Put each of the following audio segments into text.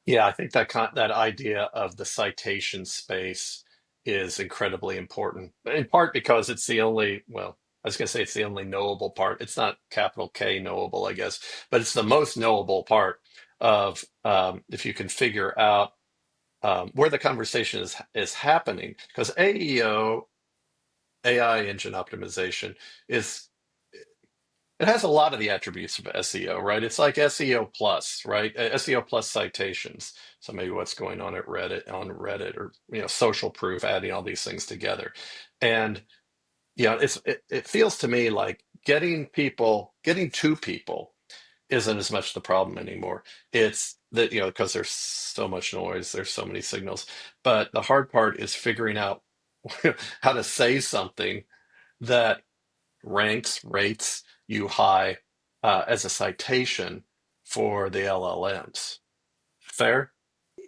Yeah, I think that idea of the citation space is incredibly important, in part because it's the only, well, I was going to say it's the only knowable part. It's not capital K knowable, I guess, but it's the most knowable part of if you can figure out where the conversation is happening. Because AEO, AI engine optimization, is it has a lot of the attributes of SEO, right? It's like SEO plus, right? SEO plus citations. So maybe what's going on Reddit, or social proof, adding all these things together. And it feels to me like getting to people isn't as much the problem anymore. It's that, because there's so much noise, there's so many signals. But the hard part is figuring out how to say something that rates you high as a citation for the LLMs. Fair?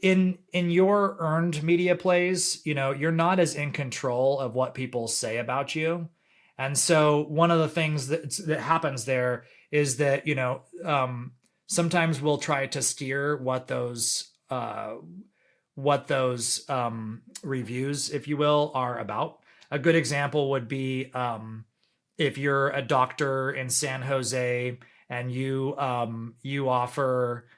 In your earned media plays, you're not as in control of what people say about you. And so one of the things that happens there is that, sometimes we'll try to steer what those reviews, if you will, are about. A good example would be, if you're a doctor in San Jose and you offer,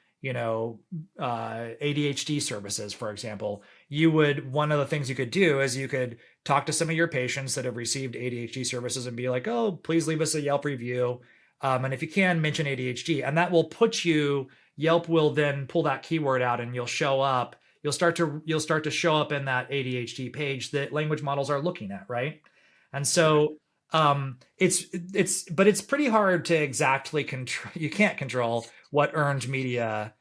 ADHD services, for example. One of the things you could do is you could talk to some of your patients that have received ADHD services and be like, oh, please leave us a Yelp review. And if you can, mention ADHD. And that will Yelp will then pull that keyword out and you'll show up. You'll start to show up in that ADHD page that language models are looking at, right? And so but it's pretty hard to exactly control. You can't control what earned media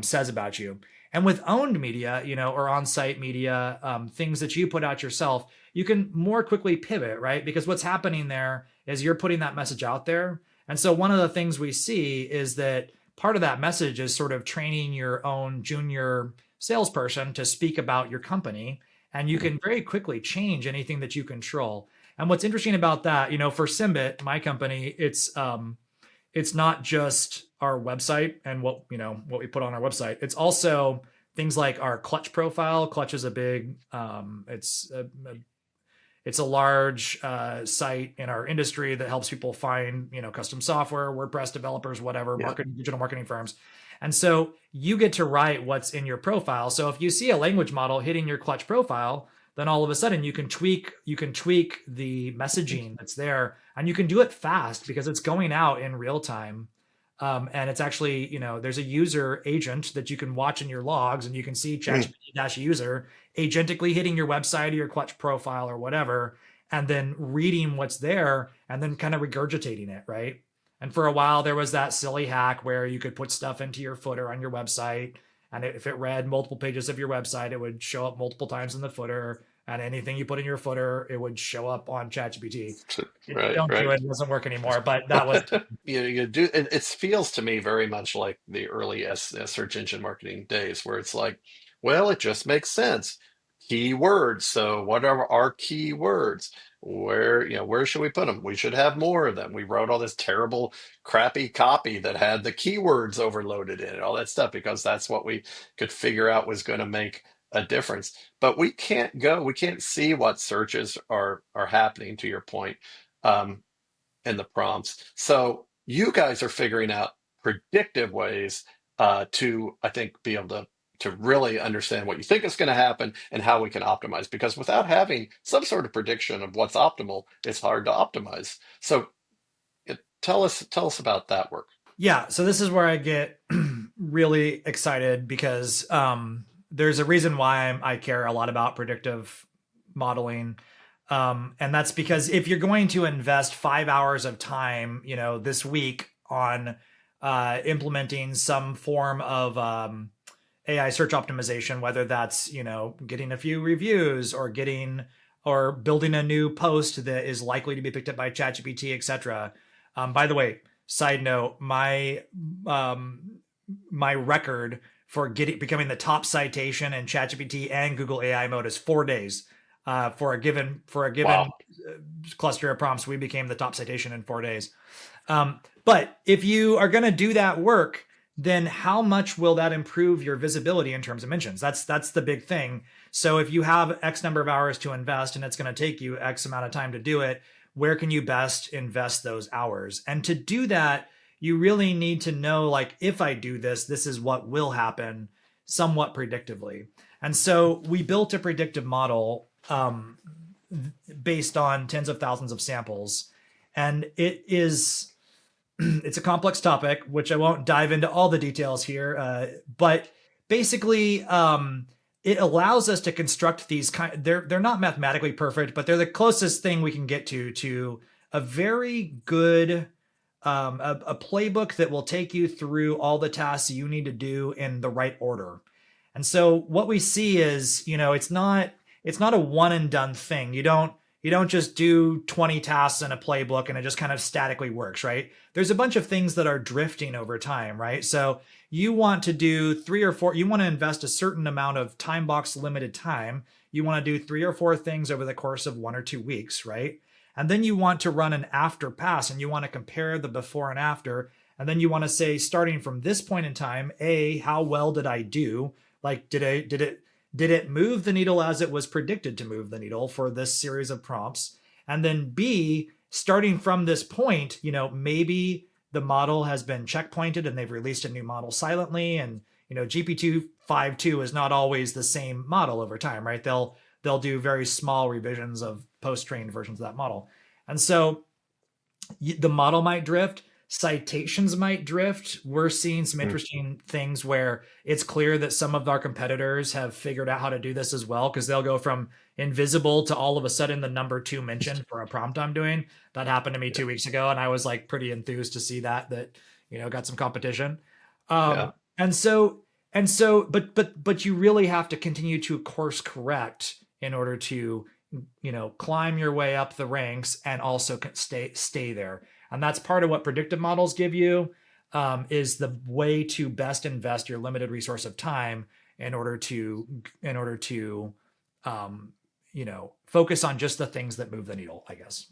says about you. And with owned media, or on-site media, things that you put out yourself, you can more quickly pivot, right? Because what's happening there is you're putting that message out there. And so one of the things we see is that part of that message is sort of training your own junior salesperson to speak about your company. And you can very quickly change anything that you control. And what's interesting about that, for Symbit, my company, it's not just our website and what we put on our website. It's also things like our Clutch profile. Clutch is a big, it's a large site in our industry that helps people find, custom software, WordPress developers, whatever, Yeah. digital marketing firms. And so you get to write what's in your profile. So if you see a language model hitting your Clutch profile, then all of a sudden you can tweak the messaging that's there, and you can do it fast because it's going out in real time. And it's actually, there's a user agent that you can watch in your logs, and you can see ChatGPT-user agentically hitting your website or your Clutch profile or whatever, and then reading what's there and then kind of regurgitating it, right? And for a while, there was that silly hack where you could put stuff into your footer on your website. And if it read multiple pages of your website, it would show up multiple times in the footer. And anything you put in your footer, it would show up on ChatGPT. Right, Don't do right. it. It doesn't work anymore. But that was, You do it feels to me very much like the early search engine marketing days, where it's like, well, it just makes sense. Keywords. So what are our keywords? Where should we put them? We should have more of them. We wrote all this terrible, crappy copy that had the keywords overloaded in it, all that stuff, because that's what we could figure out was going to make a difference. But we can't see what searches are happening, to your point. Um, and the prompts. So you guys are figuring out predictive ways to, I think, be able to really understand what you think is going to happen and how we can optimize. Because without having some sort of prediction of what's optimal, it's hard to optimize. So tell us about that work. yeah. So this is where I get really excited because there's a reason why I care a lot about predictive modeling. And that's because if you're going to invest 5 hours of time, this week on implementing some form of AI search optimization, whether that's, getting a few reviews or building a new post that is likely to be picked up by ChatGPT, etc. By the way, side note, my record for becoming the top citation in ChatGPT and Google AI mode is 4 days. For a given Wow. cluster of prompts, we became the top citation in 4 days. But if you are going to do that work, then how much will that improve your visibility in terms of mentions? That's the big thing. So if you have X number of hours to invest and it's going to take you X amount of time to do it, where can you best invest those hours? And to do that, you really need to know, like, if I do this, this is what will happen somewhat predictively. And so we built a predictive model based on tens of thousands of samples. And it's a complex topic, which I won't dive into all the details here. But basically, it allows us to construct these they're not mathematically perfect, but they're the closest thing we can get to a very good a playbook that will take you through all the tasks you need to do in the right order. And so what we see is, it's not a one and done thing. You don't just do 20 tasks in a playbook and it just kind of statically works, right? There's a bunch of things that are drifting over time, right? So you want to do 3 or 4, you want to invest a certain amount of time box limited time. You want to do 3 or 4 things over the course of 1 or 2 weeks, right? And then you want to run an after pass and you want to compare the before and after. And then you want to say, starting from this point in time, A, how well did I do? Like, did it move the needle as it was predicted to move the needle for this series of prompts? And then B, starting from this point, maybe the model has been checkpointed and they've released a new model silently. And, GPT 5.2 is not always the same model over time, right? They'll do very small revisions of post-trained versions of that model. And so the model might drift, citations might drift. We're seeing some interesting things where it's clear that some of our competitors have figured out how to do this as well, because they'll go from invisible to all of a sudden the number 2 mentioned for a prompt I'm doing. That happened to me 2 weeks ago, and I was like pretty enthused to see that got some competition. Yeah. But you really have to continue to course correct in order to climb your way up the ranks and also stay there. And that's part of what predictive models give you, is the way to best invest your limited resource of time in order to focus on just the things that move the needle, I guess.